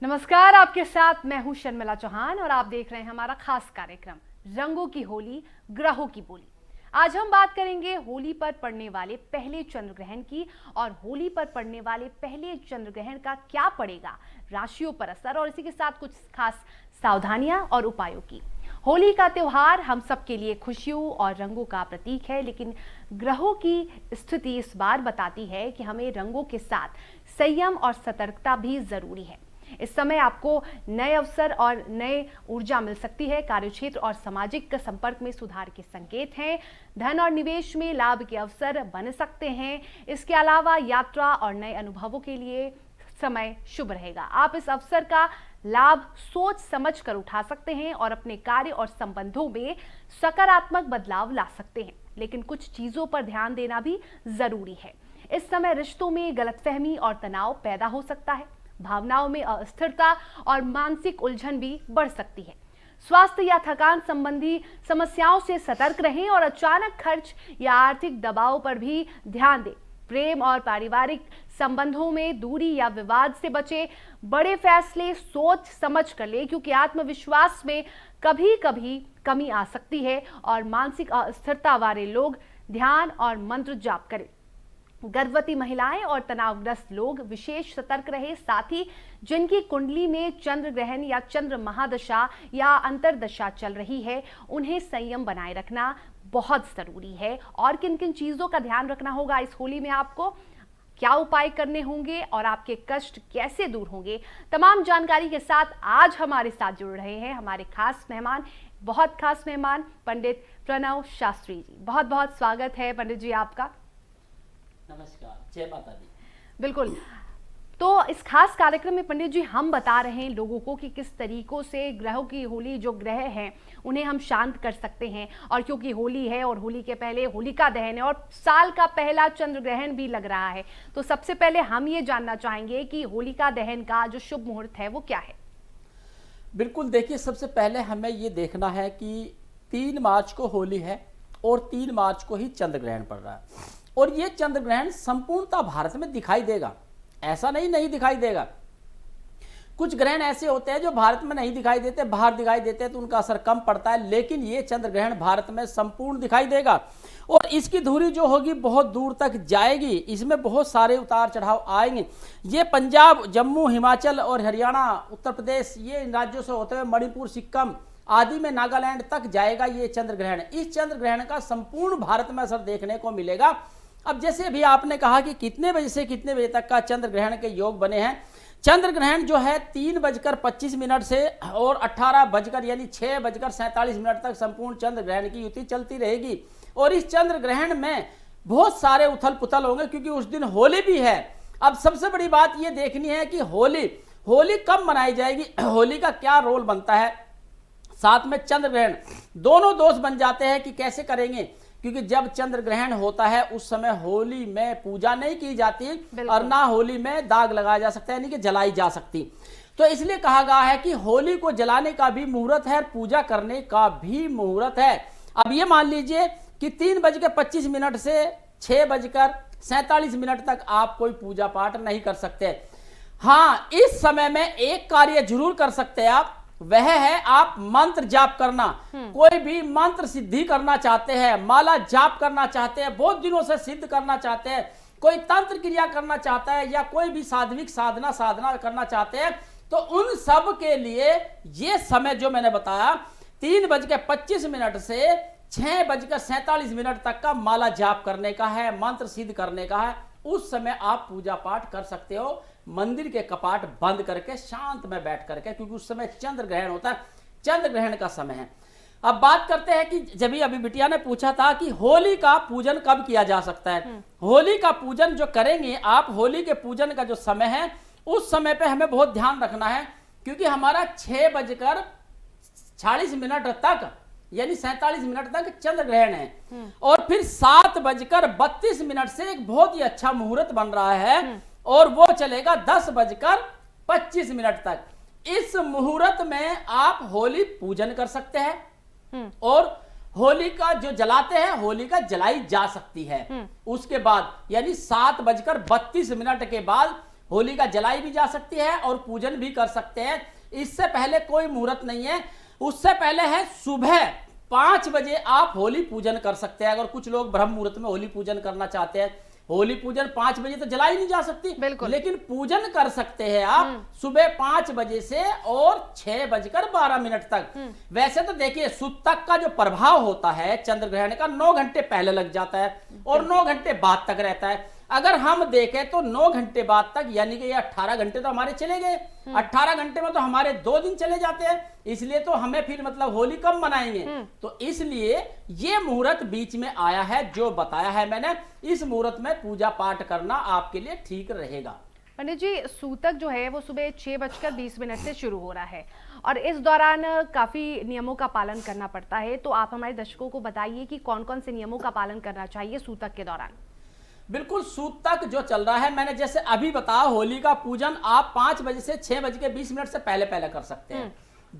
नमस्कार, आपके साथ मैं हूं शर्मिला चौहान और आप देख रहे हैं हमारा खास कार्यक्रम रंगों की होली ग्रहों की बोली। आज हम बात करेंगे होली पर पड़ने वाले पहले चंद्र ग्रहण की और होली पर पड़ने वाले पहले चंद्र ग्रहण का क्या पड़ेगा राशियों पर असर और इसी के साथ कुछ खास सावधानियां और उपायों की। होली का त्योहार हम सबके लिए खुशियों और रंगों का प्रतीक है, लेकिन ग्रहों की स्थिति इस बार बताती है कि हमें रंगों के साथ संयम और सतर्कता भी जरूरी है। इस समय आपको नए अवसर और नए ऊर्जा मिल सकती है। कार्यक्षेत्र और सामाजिक संपर्क में सुधार के संकेत हैं। धन और निवेश में लाभ के अवसर बन सकते हैं। इसके अलावा यात्रा और नए अनुभवों के लिए समय शुभ रहेगा। आप इस अवसर का लाभ सोच समझ कर उठा सकते हैं और अपने कार्य और संबंधों में सकारात्मक बदलाव ला सकते हैं, लेकिन कुछ चीजों पर ध्यान देना भी जरूरी है। इस समय रिश्तों में गलतफहमी और तनाव पैदा हो सकता है। भावनाओं में अस्थिरता और मानसिक उलझन भी बढ़ सकती है। स्वास्थ्य या थकान संबंधी समस्याओं से सतर्क रहें और अचानक खर्च या आर्थिक दबाव पर भी ध्यान दें। प्रेम और पारिवारिक संबंधों में दूरी या विवाद से बचें। बड़े फैसले सोच समझ कर लें, क्योंकि आत्मविश्वास में कभी कभी कमी आ सकती है और मानसिक अस्थिरता वाले लोग ध्यान और मंत्र जाप करें। गर्भवती महिलाएं और तनावग्रस्त लोग विशेष सतर्क रहे। साथ ही जिनकी कुंडली में चंद्र ग्रहण या चंद्र महादशा या अंतरदशा चल रही है, उन्हें संयम बनाए रखना बहुत जरूरी है। और किन किन चीजों का ध्यान रखना होगा इस होली में, आपको क्या उपाय करने होंगे और आपके कष्ट कैसे दूर होंगे, तमाम जानकारी के साथ आज हमारे साथ जुड़ रहे हैं हमारे खास मेहमान, बहुत खास मेहमान पंडित प्रणव शास्त्री जी। बहुत बहुत स्वागत है पंडित जी आपका। नमस्कार, जय माता दी। बिल्कुल, तो इस खास कार्यक्रम में पंडित जी हम बता रहे हैं लोगों को कि किस तरीकों से ग्रहों की होली, जो ग्रह हैं उन्हें हम शांत कर सकते हैं। और क्योंकि होली है और होली के पहले होलिका दहन है और साल का पहला चंद्र ग्रहण भी लग रहा है, तो सबसे पहले हम ये जानना चाहेंगे कि होलिका दहन का जो शुभ मुहूर्त है वो क्या है। बिल्कुल, देखिए, सबसे पहले हमें ये देखना है कि 3 मार्च को होली है और 3 मार्च को ही चंद्र ग्रहण पड़ रहा है और ये चंद्र ग्रहण संपूर्णतः भारत में दिखाई देगा। ऐसा नहीं दिखाई देगा। कुछ ग्रहण ऐसे होते हैं जो भारत में नहीं दिखाई देते, बाहर दिखाई देते हैं तो उनका असर कम पड़ता है, लेकिन ये चंद्र ग्रहण भारत में संपूर्ण दिखाई देगा और इसकी धुरी जो होगी बहुत दूर तक जाएगी। इसमें बहुत सारे उतार चढ़ाव आएंगे। ये पंजाब, जम्मू, हिमाचल और हरियाणा, उत्तर प्रदेश, ये इन राज्यों से होते हुए मणिपुर, सिक्किम आदि में नागालैंड तक जाएगा ये चंद्र ग्रहण। इस चंद्र ग्रहण का संपूर्ण भारत में असर देखने को मिलेगा। अब जैसे अभी आपने कहा कि कितने बजे से कितने बजे तक का चंद्र ग्रहण के योग बने हैं। चंद्र ग्रहण जो है 3:25 से और 18 बजकर यानी 6:47 तक संपूर्ण चंद्र ग्रहण की युति चलती रहेगी और इस चंद्र ग्रहण में बहुत सारे उथल पुथल होंगे, क्योंकि उस दिन होली भी है। अब सबसे बड़ी बात यह देखनी है कि होली कब मनाई जाएगी, होली का क्या रोल बनता है, साथ में चंद्र ग्रहण, दोनों दोस्त बन जाते हैं कि कैसे करेंगे। क्योंकि जब चंद्र ग्रहण होता है उस समय होली में पूजा नहीं की जाती और ना होली में दाग लगाया जा सकता है, यानी कि जलाई जा सकती। तो इसलिए कहा गया है कि होली को जलाने का भी मुहूर्त है और पूजा करने का भी मुहूर्त है। अब ये मान लीजिए कि 3:25 से 6:47 तक आप कोई पूजा पाठ नहीं कर सकते। हाँ, इस समय में एक कार्य जरूर कर सकते हैं आप, वह है आप मंत्र जाप करना। कोई भी मंत्र सिद्धि करना चाहते हैं, माला जाप करना चाहते हैं, बहुत दिनों से सिद्ध करना चाहते हैं, कोई तंत्र क्रिया करना चाहता है या कोई भी साध्विक साधना करना चाहते हैं, तो उन सब के लिए ये समय जो मैंने बताया 3:25 से 6:47 तक का माला जाप करने का है, मंत्र सिद्ध करने का है। उस समय आप पूजा पाठ कर सकते हो मंदिर के कपाट बंद करके, शांत में बैठ करके, क्योंकि उस समय चंद्र ग्रहण होता है, चंद्र ग्रहण का समय है। अब बात करते हैं कि जब अभी बिटिया ने पूछा था कि होली का पूजन कब किया जा सकता है। होली का पूजन जो करेंगे आप, होली के पूजन का जो समय है उस समय पे हमें बहुत ध्यान रखना है, क्योंकि हमारा 6:40 तक यानी 47 तक चंद्र ग्रहण है और फिर 7:32 से एक बहुत ही अच्छा मुहूर्त बन रहा है और वो चलेगा 10:25 तक। इस मुहूर्त में आप होली पूजन कर सकते हैं और होली का जो जलाते हैं, होली का जलाई जा सकती है। उसके बाद यानी 7:32 के बाद होलिका जलाई भी जा सकती है और पूजन भी कर सकते हैं। इससे पहले कोई मुहूर्त नहीं है, उससे पहले है सुबह 5 बजे आप होली पूजन कर सकते हैं। अगर कुछ लोग ब्रह्म मुहूर्त में होली पूजन करना चाहते हैं, होली पूजन 5 बजे तो जलाई नहीं जा सकती, लेकिन पूजन कर सकते हैं आप सुबह 5 बजे से और 6:12 तक। वैसे तो देखिए सूतक का जो प्रभाव होता है चंद्र ग्रहण का 9 घंटे पहले लग जाता है और 9 घंटे बाद तक रहता है। अगर हम देखें तो 9 घंटे बाद तक, यानी कि ये 18 घंटे तो हमारे चले गए। 18 घंटे में तो हमारे 2 दिन चले जाते हैं, इसलिए तो हमें फिर मतलब होली कब मनाएंगे। तो इसलिए ये मुहूर्त बीच में आया है, जो बताया है मैंने, इस मुहूर्त में पूजा पाठ करना आपके लिए ठीक रहेगा। पंडित जी, सूतक जो है वो सुबह 6:20 से शुरू हो रहा है और इस दौरान काफी नियमों का पालन करना पड़ता है, तो आप हमारे दर्शकों को बताइए कि कौन कौन से नियमों का पालन करना चाहिए सूतक के दौरान। बिल्कुल, सूतक जो चल रहा है, मैंने जैसे अभी बताया, होली का पूजन आप 5 बजे से 6:20 से पहले पहले कर सकते हैं।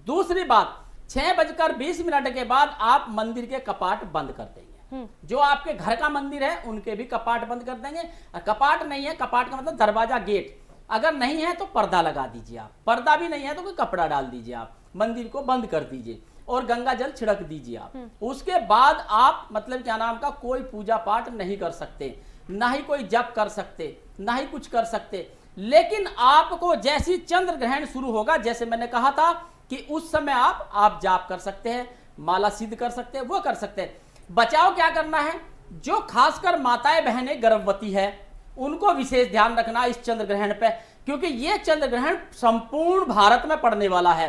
दूसरी बात, 6:20 के बाद आप मंदिर के कपाट बंद कर देंगे। जो आपके घर का मंदिर है उनके भी कपाट बंद कर देंगे। कपाट नहीं है, कपाट का मतलब दरवाजा, गेट अगर नहीं है तो पर्दा लगा दीजिए आप, पर्दा भी नहीं है तो कोई कपड़ा डाल दीजिए, आप मंदिर को बंद कर दीजिए और गंगा जल छिड़क दीजिए आप। उसके बाद आप मतलब क्या नाम का कोई पूजा पाठ नहीं कर सकते, ना ही कोई जप कर सकते, ना ही कुछ कर सकते। लेकिन आपको जैसी चंद्र ग्रहण शुरू होगा, जैसे मैंने कहा था कि उस समय आप जाप कर सकते हैं, माला सिद्ध कर सकते हैं, वो कर सकते हैं। बचाव क्या करना है, जो खासकर माताएं बहनें गर्भवती है उनको विशेष ध्यान रखना इस चंद्र ग्रहण पे, क्योंकि ये चंद्र ग्रहण संपूर्ण भारत में पड़ने वाला है।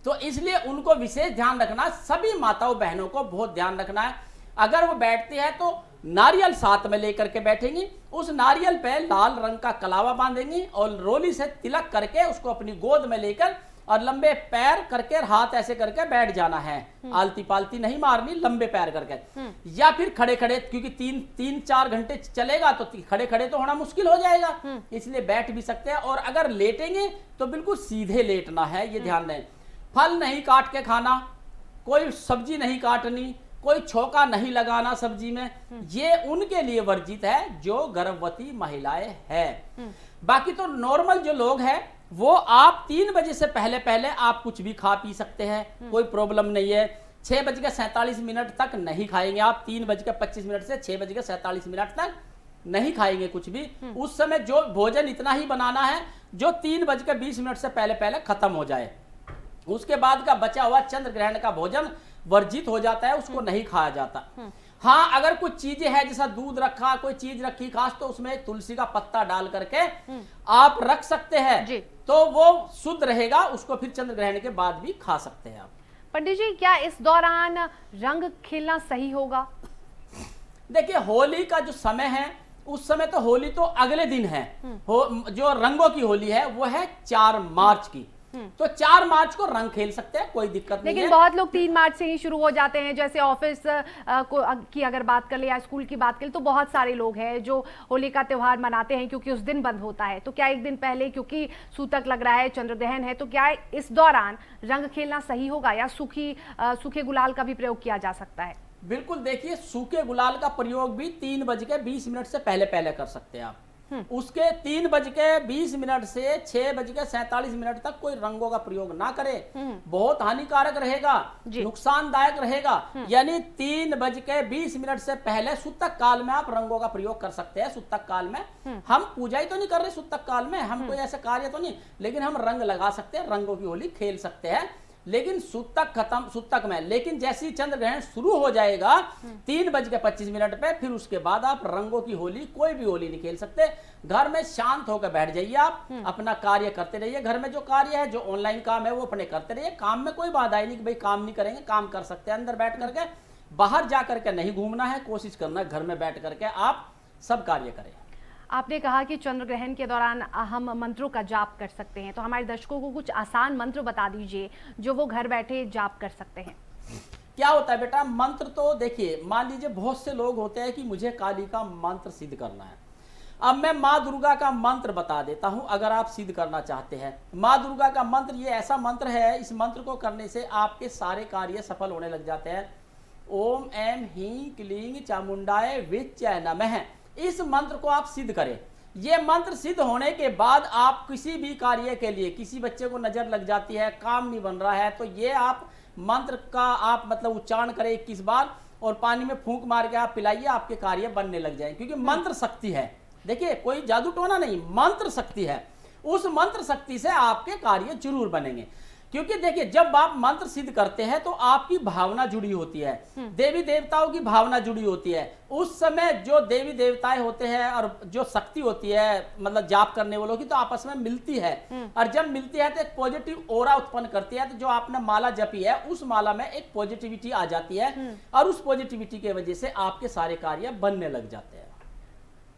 तो इसलिए उनको विशेष ध्यान रखना, सभी माताओं बहनों को बहुत ध्यान रखना है। अगर वो बैठती है तो नारियल साथ में लेकर के बैठेंगी, उस नारियल पे लाल रंग का कलावा बांधेंगी और रोली से तिलक करके उसको अपनी गोद में लेकर और लंबे पैर करके हाथ ऐसे करके बैठ जाना है। आलती पालती नहीं मारनी, लंबे पैर करके। या फिर खड़े खड़े, क्योंकि 3-4 घंटे चलेगा तो खड़े खड़े तो होना मुश्किल हो जाएगा, इसलिए बैठ भी सकते हैं। और अगर लेटेंगे तो बिल्कुल सीधे लेटना है, ये ध्यान दें। फल नहीं काट के खाना, कोई सब्जी नहीं काटनी, कोई छोका नहीं लगाना सब्जी में, ये उनके लिए वर्जित है जो गर्भवती महिलाएं हैं। बाकी तो नॉर्मल जो लोग हैं वो आप 3 बजे से पहले पहले आप कुछ भी खा पी सकते हैं, कोई प्रॉब्लम नहीं है। 6:47 तक नहीं खाएंगे आप, 3:25 से 6:47 तक नहीं खाएंगे कुछ भी। उस समय जो भोजन इतना ही बनाना है जो 3:20 से पहले पहले खत्म हो जाए। उसके बाद का बचा हुआ चंद्र ग्रहण का भोजन वर्जित हो जाता है, उसको नहीं खाया जाता। हाँ, अगर कुछ चीजें हैं जैसा दूध रखा, कोई चीज रखी खास, तो उसमें तुलसी का पत्ता डाल करके आप रख सकते हैं, तो वो शुद्ध रहेगा, उसको फिर चंद्र ग्रहण के बाद भी खा सकते हैं आप। पंडित जी, क्या इस दौरान रंग खेलना सही होगा? देखिए, होली का जो समय है उस समय तो होली तो अगले दिन है। जो रंगों की होली है वो है 4 मार्च की, तो 4 मार्च को रंग खेल सकते हैं, कोई दिक्कत नहीं है। लेकिन बहुत लोग 3 मार्च से ही शुरू हो जाते हैं, जैसे ऑफिस की अगर बात कर ले या स्कूल की बात कर ले, तो बहुत सारे लोग हैं जो होली का त्योहार मनाते हैं क्योंकि उस दिन बंद होता है। तो क्या एक दिन पहले, क्योंकि सूतक लग रहा है, चंद्र ग्रहण है, तो क्या इस दौरान रंग खेलना सही होगा या सूखे गुलाल का भी प्रयोग किया जा सकता है? बिल्कुल, देखिए, सूखे गुलाल का प्रयोग भी 3:20 से पहले पहले कर सकते हैं आप। उसके 3:20 से 6:47 तक कोई रंगों का प्रयोग ना करें, बहुत हानिकारक रहेगा, नुकसानदायक रहेगा। यानी 3:20 से पहले सूतक काल में आप रंगों का प्रयोग कर सकते हैं। सूतक काल में हम पूजा ही तो नहीं कर रहे, सूतक काल में हम कोई ऐसे कार्य तो नहीं, लेकिन हम रंग लगा सकते हैं, रंगों की होली खेल सकते हैं। लेकिन सूतक में लेकिन जैसे ही चंद्र ग्रहण शुरू हो जाएगा 3:25 पे, फिर उसके बाद आप रंगों की होली, कोई भी होली नहीं खेल सकते। घर में शांत होकर बैठ जाइए, आप अपना कार्य करते रहिए। घर में जो कार्य है, जो ऑनलाइन काम है, वो अपने करते रहिए। काम में कोई बाधा नहीं कि भाई काम नहीं करेंगे, काम कर सकते हैं अंदर बैठ करके। बाहर जा करके नहीं घूमना है, कोशिश करना है घर में बैठ करके आप सब कार्य करें। आपने कहा कि चंद्र ग्रहण के दौरान हम मंत्रों का जाप कर सकते हैं, तो हमारे दर्शकों को कुछ आसान मंत्र बता दीजिए जो वो घर बैठे जाप कर सकते हैं। क्या होता है बेटा, मंत्र तो देखिए, मान लीजिए बहुत से लोग होते हैं कि मुझे काली का मंत्र सिद्ध करना है। अब मैं माँ दुर्गा का मंत्र बता देता हूं, अगर आप सिद्ध करना चाहते हैं। माँ दुर्गा का मंत्र, ये ऐसा मंत्र है, इस मंत्र को करने से आपके सारे कार्य सफल होने लग जाते हैं। ओम ऐं ह्रीं क्लीं चामुंडाय विच्चै नमः, इस मंत्र को आप सिद्ध करें। ये मंत्र सिद्ध होने के बाद आप किसी भी कार्य के लिए, किसी बच्चे को नजर लग जाती है, काम नहीं बन रहा है, तो ये आप मंत्र का आप मतलब उच्चारण करें 21 बार और पानी में फूंक मार के आप पिलाइए, आपके कार्य बनने लग जाए। क्योंकि मंत्र शक्ति है, देखिए कोई जादू टोना नहीं, मंत्र शक्ति है। उस मंत्र शक्ति से आपके कार्य जरूर बनेंगे। क्योंकि देखिए जब आप मंत्र सिद्ध करते हैं तो आपकी भावना जुड़ी होती है, देवी देवताओं की भावना जुड़ी होती है। उस समय जो देवी देवताएं होते हैं और जो शक्ति होती है मतलब जाप करने वालों की, तो आपस में मिलती है, और जब मिलती है तो एक पॉजिटिव ऑरा उत्पन्न करती है। तो जो आपने माला जपी है उस माला में एक पॉजिटिविटी आ जाती है, और उस पॉजिटिविटी की वजह से आपके सारे कार्य बनने लग जाते हैं।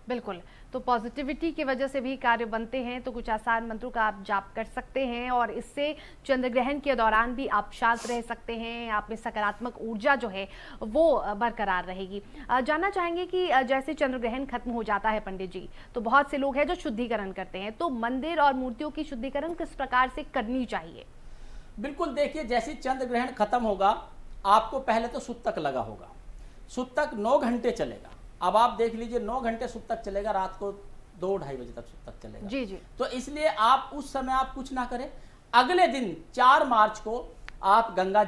बिल्कुल, तो पॉजिटिविटी की वजह से भी कार्य बनते हैं। तो कुछ आसान मंत्रों का आप जाप कर सकते हैं और इससे चंद्र ग्रहण के दौरान भी आप शांत रह सकते हैं, आप में सकारात्मक ऊर्जा जो है वो बरकरार रहेगी। जानना चाहेंगे कि जैसे चंद्र ग्रहण खत्म हो जाता है पंडित जी, तो बहुत से लोग हैं जो शुद्धिकरण करते हैं, तो मंदिर और मूर्तियों की शुद्धिकरण किस प्रकार से करनी चाहिए? बिल्कुल, देखिए जैसे चंद्र ग्रहण खत्म होगा, आपको पहले तो सुतक लगा होगा। सुतक 9 घंटे चलेगा। अब आप देख लीजिए 9 घंटे सुतक चलेगा, रात को 2-2:30 बजे तक सुतक चलेगा। जी जी। तो इसलिए आप उस समय आप कुछ ना करें। अगले दिन 4 मार्च को आप गंगा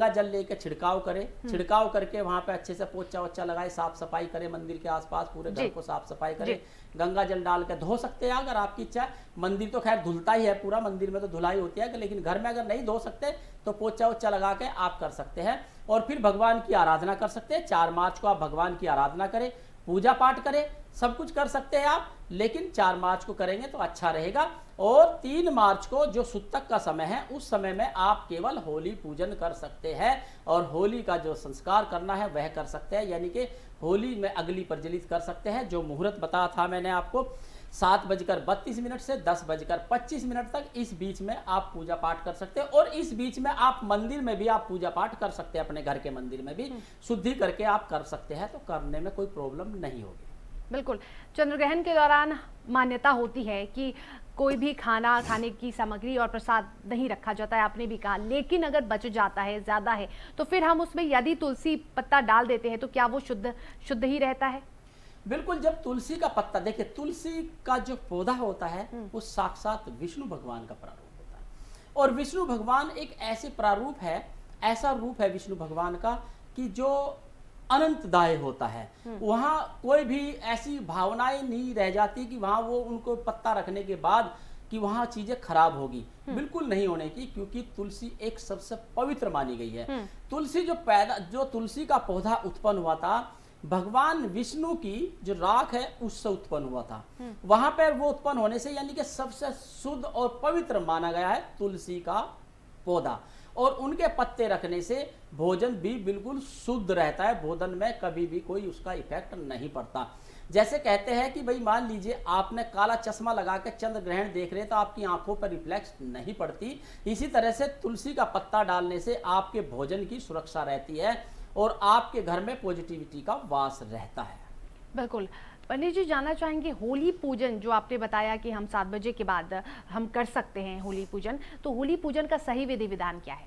जल लेके छिड़काव करें। छिड़काव करके वहां पे अच्छे से पोछा वोछा लगाए, साफ सफाई करें, मंदिर के आसपास पूरे घर को साफ सफाई करें। गंगा जल डाल के धो सकते हैं अगर आपकी इच्छा है। मंदिर तो खैर धुलता ही है, पूरा मंदिर में तो धुलाई होती है, लेकिन घर में अगर नहीं धो सकते तो पोछा वोछा लगा के आप कर सकते हैं। और फिर भगवान की आराधना कर सकते हैं। 4 मार्च को आप भगवान की आराधना करें, पूजा पाठ करें, सब कुछ कर सकते हैं आप, लेकिन 4 मार्च को करेंगे तो अच्छा रहेगा। और 3 मार्च को जो सुतक का समय है, उस समय में आप केवल होली पूजन कर सकते हैं और होली का जो संस्कार करना है वह कर सकते हैं, यानी कि होली में अग्नि प्रज्वलित कर सकते हैं। जो मुहूर्त बताया था मैंने आपको 7:32 से 10:25 तक, इस बीच में आप पूजा पाठ कर सकते हैं। और इस बीच में आप मंदिर में भी आप पूजा पाठ कर सकते हैं, अपने घर के मंदिर में भी शुद्धि करके आप कर सकते हैं, तो करने में कोई प्रॉब्लम नहीं होगी। बिल्कुल, चंद्र ग्रहण के दौरान मान्यता होती है कि कोई भी खाना, खाने की सामग्री और प्रसाद नहीं रखा जाता है, आपने भी कहा, लेकिन अगर बच जाता है, ज्यादा है, तो फिर हम उसमें यदि तुलसी पत्ता डाल देते हैं तो क्या वो शुद्ध ही रहता है? बिल्कुल, जब तुलसी का पत्ता, देखिए तुलसी का जो पौधा होता है वो साक्षात विष्णु भगवान का प्रारूप होता है। और विष्णु भगवान एक ऐसे प्रारूप है, ऐसा रूप है विष्णु भगवान का कि जो अनंतदाय होता है। वहां कोई भी ऐसी भावनाएं नहीं रह जाती कि वहां वो उनको पत्ता रखने के बाद कि वहां चीजें खराब होगी, बिल्कुल नहीं होने की, क्योंकि तुलसी एक सबसे पवित्र मानी गई है। तुलसी जो तुलसी का पौधा उत्पन्न हुआ था, भगवान विष्णु की जो राख है उससे उत्पन्न हुआ था। वहां पर वो उत्पन्न होने से यानी कि सबसे शुद्ध और पवित्र माना गया है तुलसी का पौधा। और उनके पत्ते रखने से भोजन भी बिल्कुल शुद्ध रहता है, भोजन में कभी भी कोई उसका इफेक्ट नहीं पड़ता। जैसे कहते हैं कि भाई मान लीजिए आपने काला चश्मा लगा के चंद्र ग्रहण देख रहे तो आपकी आंखों पर रिफ्लेक्स नहीं पड़ती, इसी तरह से तुलसी का पत्ता डालने से आपके भोजन की सुरक्षा रहती है और आपके घर में पॉजिटिविटी का वास रहता है। बिल्कुल। पंडित जी, जानना चाहेंगे होली पूजन जो आपने बताया कि हम 7 बजे के बाद हम कर सकते हैं होली पूजन, तो होली पूजन का सही विधि विधान क्या है?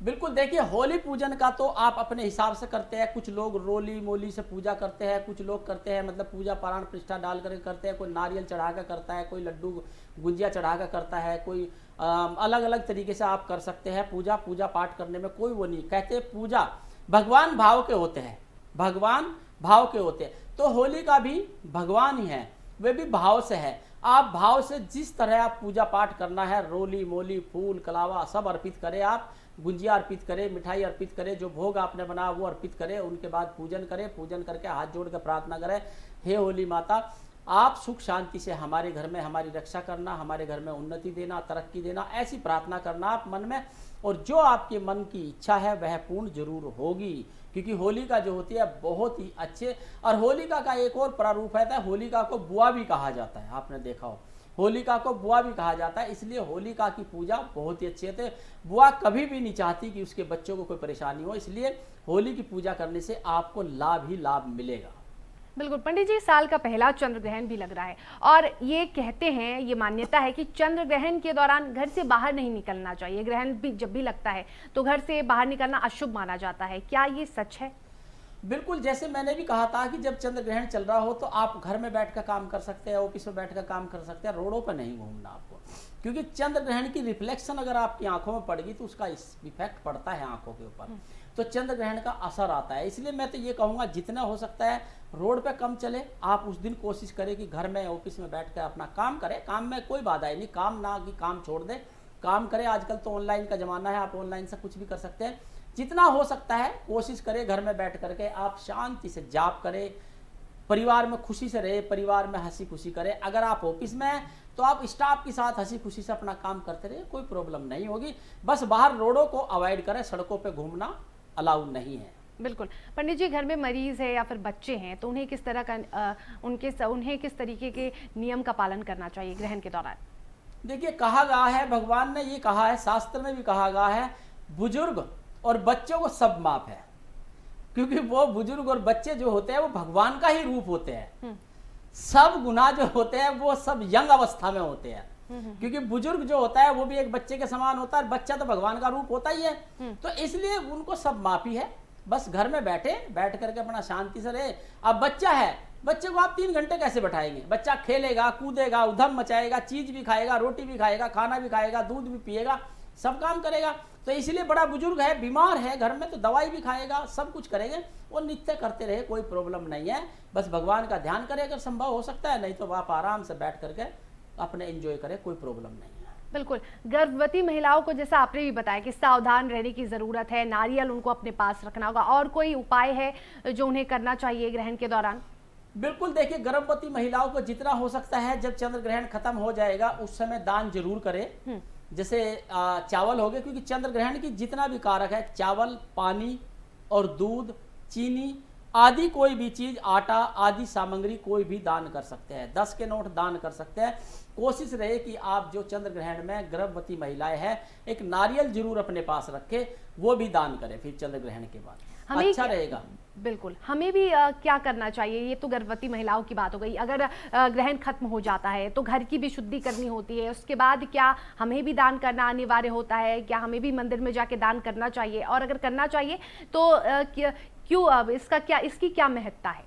बिल्कुल, देखिए होली पूजन का तो आप अपने हिसाब से करते हैं। कुछ लोग रोली मोली से पूजा करते हैं, कुछ लोग करते हैं मतलब पूजा पारायण प्रतिष्ठा डाल कर करते हैं, कोई नारियल चढ़ा कर करता है, कोई लड्डू गुजिया चढ़ा कर करता है, कोई अलग अलग तरीके से आप कर सकते हैं। पूजा पाठ करने में कोई वो नहीं कहते। पूजा भगवान भाव के होते हैं, भगवान भाव के होते हैं, तो होली का भी भगवान ही है, वे भी भाव से है। आप भाव से जिस तरह आप पूजा पाठ करना है, रोली मोली फूल कलावा सब अर्पित करें, आप गुंजिया अर्पित करें, मिठाई अर्पित करें, जो भोग आपने बनाया वो अर्पित करें, उनके बाद पूजन करें। पूजन करके हाथ जोड़ कर प्रार्थना करें, हे होली माता आप सुख शांति से हमारे घर में हमारी रक्षा करना, हमारे घर में उन्नति देना, तरक्की देना, ऐसी प्रार्थना करना आप मन में। और जो आपके मन की इच्छा है वह पूर्ण जरूर होगी, क्योंकि होलिका जो होती है बहुत ही अच्छे। और होलिका का एक और प्रारूप है, होलिका को बुआ भी कहा जाता है, आपने देखा हो, होलिका को बुआ भी कहा जाता है। इसलिए होलिका की पूजा बहुत ही अच्छी है। बुआ कभी भी नहीं चाहती कि उसके बच्चों को कोई परेशानी हो, इसलिए होली की पूजा करने से आपको लाभ ही लाभ मिलेगा। बिल्कुल पंडित जी, साल का पहला चंद्र ग्रहण भी लग रहा है और ये कहते हैं, ये मान्यता है कि चंद्र ग्रहण के दौरान घर से बाहर नहीं निकलना चाहिए। ग्रहण भी जब भी लगता है तो घर से बाहर निकलना अशुभ माना जाता है, क्या ये सच है? बिल्कुल, जैसे मैंने भी कहा था कि जब चंद्र ग्रहण चल रहा हो तो आप घर में बैठ कर काम कर सकते हैं, ऑफिस में बैठ कर काम कर सकते हैं, रोडों पर नहीं घूमना आपको, क्योंकि चंद्र ग्रहण की रिफ्लेक्शन अगर आपकी आंखों में पड़ेगी तो उसका इफेक्ट पड़ता है आंखों के ऊपर, तो चंद्र ग्रहण का असर आता है। इसलिए मैं तो ये कहूँगा जितना हो सकता है रोड पे कम चले, आप उस दिन कोशिश करें कि घर में ऑफिस में बैठ कर अपना काम करें, काम में कोई बाधा नहीं, काम ना कि काम छोड़ दें, काम करें। आजकल तो ऑनलाइन का ज़माना है, आप ऑनलाइन से कुछ भी कर सकते हैं। जितना हो सकता है कोशिश करें घर में बैठ करके आप शांति से जाप करें, परिवार में खुशी से रहे, परिवार में हंसी खुशी करें। अगर आप ऑफिस में हैं तो आप स्टाफ के साथ हंसी खुशी से अपना काम करते रहे, कोई प्रॉब्लम नहीं होगी। बस बाहर रोडों को अवॉइड करें, सड़कों पे घूमना अलाउ नहीं है। बिल्कुल। पंडित जी, घर में मरीज है या फिर बच्चे हैं तो उन्हें किस तरह का उन्हें किस तरीके के नियम का पालन करना चाहिए ग्रहण के दौरान? देखिए, कहा गया है, भगवान ने ये कहा है, शास्त्र में भी कहा गया है, बुजुर्ग और बच्चों को सब माफ है, क्योंकि वो बुजुर्ग और बच्चे जो होते हैं वो भगवान का ही रूप होते हैं। सब गुनाह जो होते हैं वो सब यंग अवस्था में होते हैं, क्योंकि बुजुर्ग जो होता है वो भी एक बच्चे के समान होता है, बच्चा तो भगवान का रूप होता ही है, तो इसलिए उनको सब माफी है। बस घर में बैठ करके अपना शांति से रहे। अब बच्चा है, बच्चे को आप 3 घंटे कैसे बैठाएंगे? बच्चा खेलेगा, कूदेगा, उधम मचाएगा, चीज भी खाएगा, रोटी भी खाएगा, खाना भी खाएगा, दूध भी पिएगा, सब काम करेगा। तो इसलिए बड़ा बुजुर्ग है, बीमार है घर में, तो दवाई भी खाएगा, सब कुछ करेंगे, वो नित्य करते रहे, कोई प्रॉब्लम नहीं है। बस भगवान का ध्यान करें अगर संभव हो सकता है, नहीं तो आप आराम से बैठ करके अपने एंजॉय करें, कोई प्रॉब्लम नहीं है। बिल्कुल। गर्भवती महिलाओं को जैसा आपने भी बताया कि सावधान रहने की जरूरत है, नारियल उनको अपने पास रखना होगा, और कोई उपाय है जो उन्हें करना चाहिए ग्रहण के दौरान? बिल्कुल, देखिए, गर्भवती महिलाओं को जितना हो सकता है जब चंद्र ग्रहण खत्म हो जाएगा उस समय दान जरूर करें। जैसे चावल हो गए, क्योंकि चंद्र ग्रहण की जितना भी कारक है, चावल, पानी और दूध, चीनी आदि कोई भी चीज, आटा आदि सामग्री कोई भी दान कर सकते हैं। 10 के नोट दान कर सकते हैं। कोशिश रहे कि आप जो चंद्र ग्रहण में गर्भवती महिलाएं हैं एक नारियल जरूर अपने पास रखे, वो भी दान करें फिर चंद्र ग्रहण के बाद, अच्छा रहेगा। बिल्कुल। हमें भी क्या करना चाहिए? ये तो गर्भवती महिलाओं की बात हो गई। अगर ग्रहण खत्म हो जाता है तो घर की भी शुद्धि करनी होती है, उसके बाद क्या हमें भी दान करना अनिवार्य होता है? क्या हमें भी मंदिर में जाके दान करना चाहिए? और अगर करना चाहिए तो क्यों, अब इसकी क्या महत्ता है?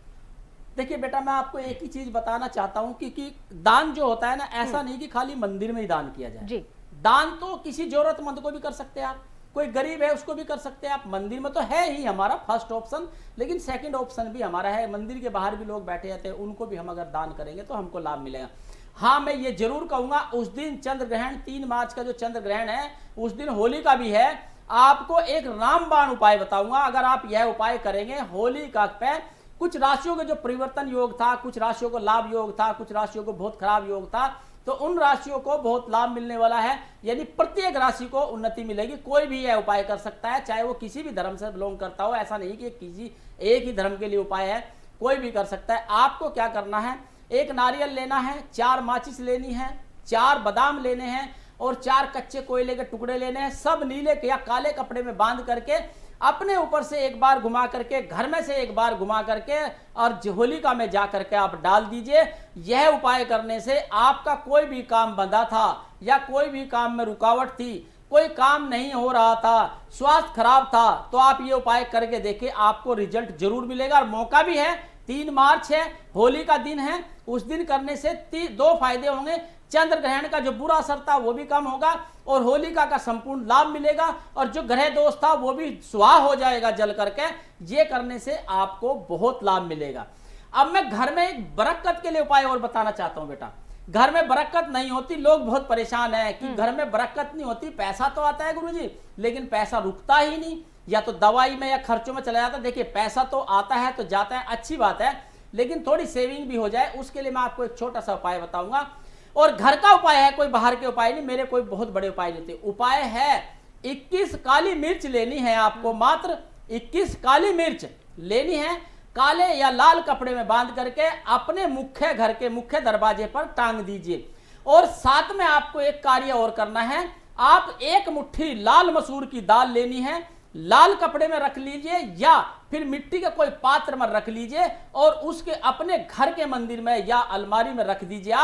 देखिए बेटा, मैं आपको एक ही चीज बताना चाहता हूँ कि दान जो होता है ना, ऐसा नहीं कि खाली मंदिर में ही दान किया जाए जी। दान तो किसी जरूरतमंद को भी कर सकते हैं आप, कोई गरीब है उसको भी कर सकते हैं आप। मंदिर में तो है ही हमारा फर्स्ट ऑप्शन, लेकिन सेकंड ऑप्शन भी हमारा है, मंदिर के बाहर भी लोग बैठे रहते हैं, उनको भी हम अगर दान करेंगे तो हमको लाभ मिलेगा। हाँ, मैं ये जरूर कहूंगा, उस दिन चंद्र ग्रहण 3 मार्च का जो चंद्र ग्रहण है उस दिन होली का भी है। आपको एक रामबाण उपाय बताऊंगा, अगर आप यह उपाय करेंगे होली का पे कुछ राशियों के जो परिवर्तन योग था, कुछ राशियों को लाभ योग था, कुछ राशियों को बहुत खराब योग था, तो उन राशियों को बहुत लाभ मिलने वाला है, यानी प्रत्येक राशि को उन्नति मिलेगी। कोई भी यह उपाय कर सकता है, चाहे वो किसी भी धर्म से बिलोंग करता हो, ऐसा नहीं कि किसी एक ही धर्म के लिए उपाय है, कोई भी कर सकता है। आपको क्या करना है, एक नारियल लेना है, 4 माचिस लेनी है, 4 बादाम लेने हैं और 4 कच्चे कोयले के टुकड़े लेने हैं। सब नीले या काले कपड़े में बांध करके अपने ऊपर से एक बार घुमा करके, घर में से एक बार घुमा करके और होलिका में जा करके आप डाल दीजिए। यह उपाय करने से आपका कोई भी काम बंधा था या कोई भी काम में रुकावट थी, कोई काम नहीं हो रहा था, स्वास्थ्य खराब था, तो आप ये उपाय करके देखिए, आपको रिजल्ट जरूर मिलेगा। और मौका भी है, 3 मार्च है, होली का दिन है, उस दिन करने से 2 फायदे होंगे। चंद्र ग्रहण का जो बुरा असर था वो भी कम होगा और होलिका का संपूर्ण लाभ मिलेगा, और जो ग्रह दोष था वो भी स्वाह हो जाएगा जल करके। ये करने से आपको बहुत लाभ मिलेगा। अब मैं घर में एक बरकत के लिए उपाय और बताना चाहता हूं बेटा। घर में बरकत नहीं होती, लोग बहुत परेशान है कि घर में बरकत नहीं होती, पैसा तो आता है गुरुजी, लेकिन पैसा रुकता ही नहीं, या तो दवाई में या खर्चों में चला जाता है। देखिए, पैसा तो आता है तो जाता है, अच्छी बात है, लेकिन थोड़ी सेविंग भी हो जाए, उसके लिए मैं आपको एक छोटा सा उपाय बताऊंगा। और घर का उपाय है, कोई बाहर के उपाय नहीं, मेरे कोई बहुत बड़े उपाय नहीं थे। उपाय है 21 काली मिर्च लेनी है आपको, मात्र 21 काली मिर्च लेनी है, काले या लाल कपड़े में बांध करके अपने मुख्य घर के मुख्य दरवाजे पर टांग दीजिए। और साथ में आपको एक कार्य और करना है, आप 1 मुट्ठी लाल मसूर की दाल लेनी है, लाल कपड़े में रख लीजिए या फिर मिट्टी के कोई पात्र में रख लीजिए और उसके अपने घर के मंदिर में या अलमारी में रख दीजिए।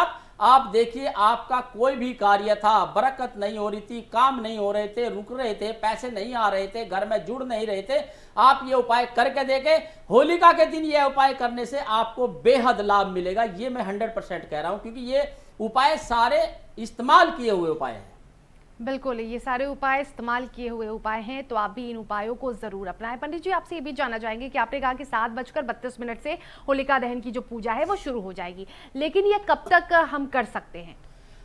आप देखिए, आपका कोई भी कार्य था, बरकत नहीं हो रही थी, काम नहीं हो रहे थे, रुक रहे थे, पैसे नहीं आ रहे थे, घर में जुड़ नहीं रहे थे, आप ये उपाय करके देखें। होलिका के दिन ये उपाय करने से आपको बेहद लाभ मिलेगा, ये मैं 100% कह रहा हूं, क्योंकि ये उपाय सारे इस्तेमाल किए हुए उपाय हैं। बिल्कुल, ये सारे उपाय इस्तेमाल किए हुए उपाय हैं, तो आप भी इन उपायों को जरूर अपनाएं। पंडित जी, आपसे ये भी जानना चाहेंगे कि आपने कहा कि 7:32 से होलिका दहन की जो पूजा है वो शुरू हो जाएगी, लेकिन ये कब तक हम कर सकते हैं?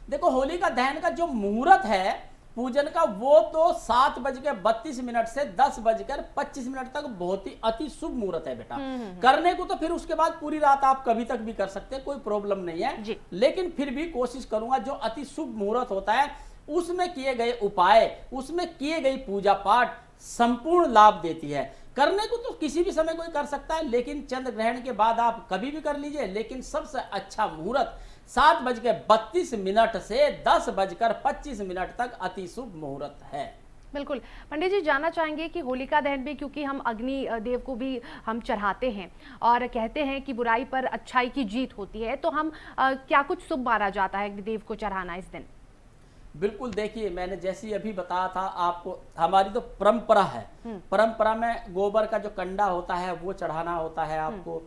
देखो, होलिका दहन का जो मुहूर्त है पूजन का, वो तो 7:32 से 10:25 तक बहुत ही अति शुभ मुहूर्त है बेटा। करने को तो फिर उसके बाद पूरी रात आप कभी तक भी कर सकते हैं, कोई प्रॉब्लम नहीं है, लेकिन फिर भी कोशिश करूंगा जो अति शुभ मुहूर्त होता है उसमें किए गए उपाय, उसमें किए गई पूजा पाठ संपूर्ण लाभ देती है। करने को तो किसी भी समय कोई कर सकता है, लेकिन चंद्र ग्रहण के बाद आप कभी भी कर लीजिए, लेकिन सबसे अच्छा मुहूर्त 7:32 से 10:25 तक अति शुभ मुहूर्त है। बिल्कुल। पंडित जी, जानना चाहेंगे कि होलिका दहन भी, क्योंकि हम अग्नि देव को भी हम चढ़ाते हैं और कहते हैं कि बुराई पर अच्छाई की जीत होती है, तो हम क्या कुछ शुभ माना जाता है अग्निदेव को चढ़ाना इस दिन? बिल्कुल, देखिए, मैंने जैसे अभी बताया था आपको, हमारी तो परंपरा है, परंपरा में गोबर का जो कंडा होता है वो चढ़ाना होता है आपको।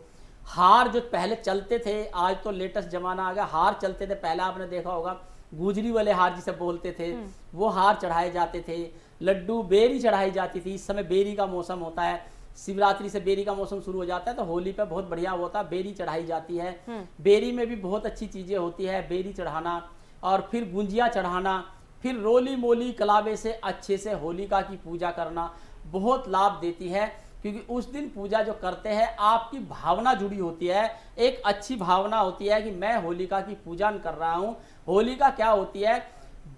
हार जो पहले चलते थे, आज तो लेटेस्ट जमाना आ गया, हार चलते थे, पहले आपने देखा होगा गुजरी वाले हार जिसे बोलते थे, वो हार चढ़ाए जाते थे। लड्डू, बेरी चढ़ाई जाती थी। इस समय बेरी का मौसम होता है, शिवरात्रि से बेरी का मौसम शुरू हो जाता है, तो होली पे बहुत बढ़िया होता है, बेरी चढ़ाई जाती है। बेरी में भी बहुत अच्छी चीजें होती है, बेरी चढ़ाना और फिर गुंजिया चढ़ाना, फिर रोली मोली कलावे से अच्छे से होलिका की पूजा करना बहुत लाभ देती है, क्योंकि उस दिन पूजा जो करते हैं आपकी भावना जुड़ी होती है, एक अच्छी भावना होती है कि मैं होलिका की पूजा कर रहा हूँ। होलिका क्या होती है?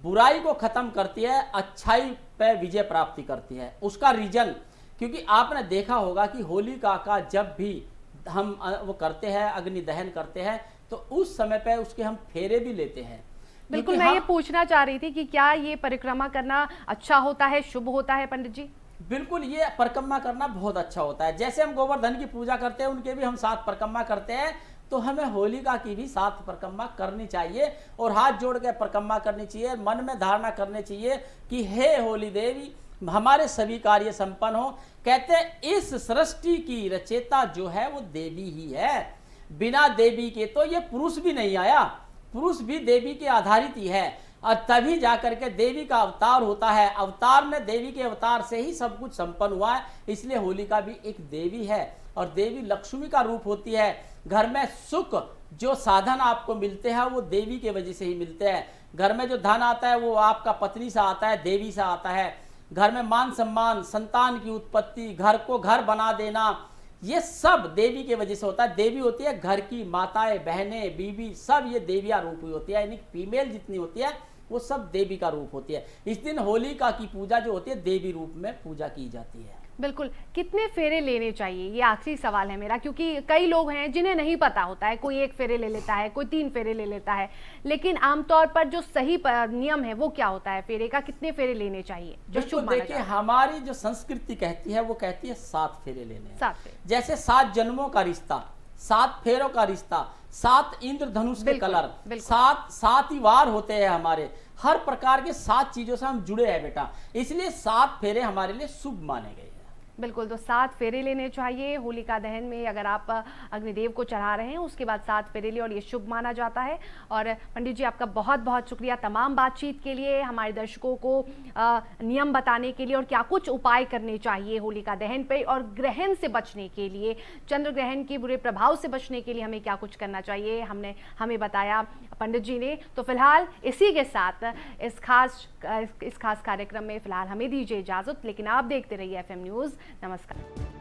बुराई को खत्म करती है, अच्छाई पे विजय प्राप्ति करती है। उसका रीजन, क्योंकि आपने देखा होगा कि होलिका का जब भी हम वो करते हैं, अग्नि दहन करते हैं, तो उस समय पे उसके हम फेरे भी लेते हैं। बिल्कुल, मैं ये पूछना चाह रही थी कि क्या ये परिक्रमा करना अच्छा होता है, शुभ होता है पंडित जी? बिल्कुल, ये परिक्रमा करना बहुत अच्छा होता है। जैसे हम गोवर्धन की पूजा करते हैं, उनके भी हम 7 परिक्रमा करते हैं, तो हमें होलिका की भी 7 परिक्रमा करनी चाहिए और हाथ जोड़ के परिक्रमा करनी चाहिए, मन में धारणा करनी चाहिए कि हे होली देवी, हमारे सभी कार्य संपन्न हो। कहते हैं इस सृष्टि की रचयिता जो है वो देवी ही है, बिना देवी के तो ये पुरुष भी नहीं आया, पुरुष भी देवी के आधारित ही है, और तभी जाकर के देवी का अवतार होता है। अवतार में देवी के अवतार से ही सब कुछ संपन्न हुआ है, इसलिए होलिका भी एक देवी है और देवी लक्ष्मी का रूप होती है। घर में सुख जो साधन आपको मिलते हैं वो देवी के वजह से ही मिलते हैं। घर में जो धन आता है वो आपका पत्नी से आता है, देवी से आता है। घर में मान सम्मान, संतान की उत्पत्ति, घर को घर बना देना, ये सब देवी के वजह से होता है। देवी होती है घर की माताएं, बहनें, बीबी, सब ये देवियां रूप हुई होती है, यानी फीमेल जितनी होती है वो सब देवी का रूप होती है। इस दिन होलिका की पूजा जो होती है देवी रूप में पूजा की जाती है। बिल्कुल। कितने फेरे लेने चाहिए, ये आखिरी सवाल है मेरा, क्योंकि कई लोग हैं जिन्हें नहीं पता होता है, कोई 1 फेरे ले लेता है, कोई 3 फेरे ले लेता है, लेकिन आमतौर पर जो सही नियम है वो क्या होता है? फेरे का कितने फेरे लेने चाहिए जो शुभ माना देखिए, हमारी जो संस्कृति कहती है वो कहती है 7 फेरे लेने। 7 फेरे, जैसे 7 जन्मों का रिश्ता, 7 फेरों का रिश्ता, 7 इंद्रधनुष के कलर, 7 ही वार होते हैं हमारे, हर प्रकार के 7 चीजों से हम जुड़े हैं बेटा, इसलिए 7 फेरे हमारे लिए शुभ माने गए। बिल्कुल, तो 7 फेरे लेने चाहिए होलिका दहन में। अगर आप अग्निदेव को चढ़ा रहे हैं उसके बाद 7 फेरे ले और ये शुभ माना जाता है। और पंडित जी, आपका बहुत बहुत शुक्रिया तमाम बातचीत के लिए, हमारे दर्शकों को नियम बताने के लिए और क्या कुछ उपाय करने चाहिए होलिका दहन पे, और ग्रहण से बचने के लिए, चंद्र ग्रहण के बुरे प्रभाव से बचने के लिए हमें क्या कुछ करना चाहिए, हमें बताया पंडित जी ने। तो फिलहाल इसी के साथ इस खास कार्यक्रम में फिलहाल हमें दीजिए इजाजत, लेकिन आप देखते रहिए FM न्यूज़। नमस्कार।